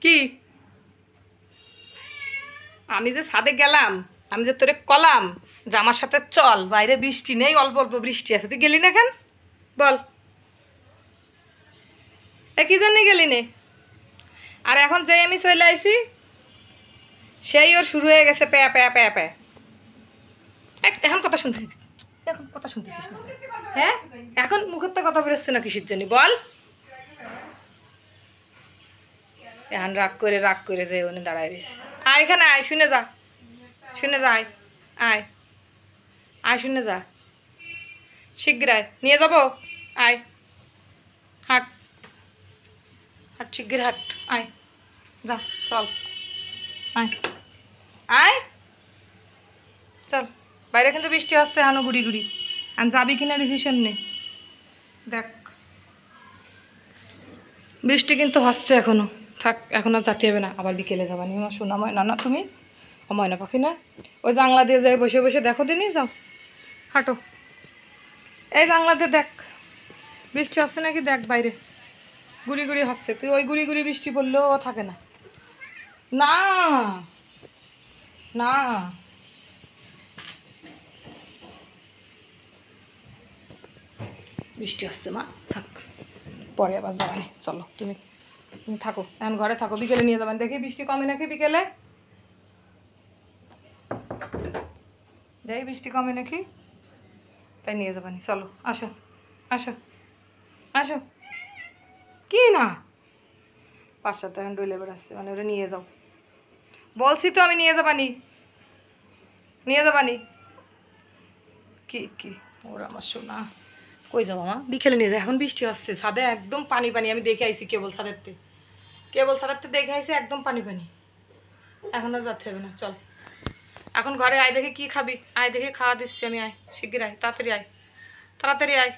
কি আমি যে ছাদে গেলাম, আমি যে তোরে কলাম যে আমার সাথে চল, বাইরে বৃষ্টি নেই, অল্প অল্প বৃষ্টি আছে, তুই গেলি না কেন বল? কি জন্য গেলি নে? আর এখন যে আমি চলে আইছি সেই ওর শুরু হয়ে গেছে প্যা প্যা প্যা প্যা। এখন কথা শুনছিস, এখন কথা শুনতেছিস না? হ্যাঁ, এখন মুখের তো কথা বেরোচ্ছে না কিসের জন্য বল? এখন রাগ করে যে ওনে দাঁড়ায় রয়েছে। আয় এখানে আয়, শুনে যা, শুনে যা, আয় আয় আয়, শুনে যা, শীঘ্র আয়, নিয়ে যাবো, আয় হাট হাট, শীঘ্র হাট, আয় যা, চল আয় আয় চল। বাইরে কিন্তু বৃষ্টি হচ্ছে এখনো গুড়ি গুড়ি। আর যাবি কিনা ডিসিশন নে, দেখ বৃষ্টি কিন্তু হচ্ছে এখনো। থাক, এখন আর যেতে হবে না, আবার বিকেলে যাবা নি আমার শোনা ময়না না তুমি, ময়না পাখি না? ওই জানলা দিয়ে যাই বসে বসে দেখো দিনই, যাও হাঁটো, এই জানলা দিয়ে দেখ বৃষ্টি হচ্ছে নাকি, দেখ বাইরে গুড়ি গুড়ি হচ্ছে। তুই ওই গুড়ি গুড়ি বৃষ্টি পড়লেও ও থাকে না। না না, বৃষ্টি হচ্ছে মা, থাক, পরে আবার যাবানি, চলো তুমি তুমি থাকো, এখন ঘরে থাকো, বিকেলে নিয়ে যাবেন, দেখি বৃষ্টি কমে নাকি বিকেলে, যাই বৃষ্টি কমে নাকি, তাই নিয়ে যাবানি, চলো আসো আসো আসো। কি না, পাঁচ সাথে এখন ডইলে বেড়াচ্ছে, মানে ওরা নিয়ে যাও, বলছি তো আমি নিয়ে যাবানি, নিয়ে যাবানি। কি কি ওরা আমার শোনা, কই যাবো মা, বিকেলে নিয়ে যায়, এখন বৃষ্টি আসছে, ছাদে একদম পানি পানি, আমি দেখে আইছি কেবল ছাদেরতে দেখে আইছি একদম পানি পানি, এখন আর যেতে হবে না, চল এখন ঘরে আয়, দেখে কি খাবি, আয় দেখে খাওয়া দিচ্ছি আমি, আয় শীঘ্র আয়, তাড়াতাড়ি আয়, তাড়াতাড়ি আয়।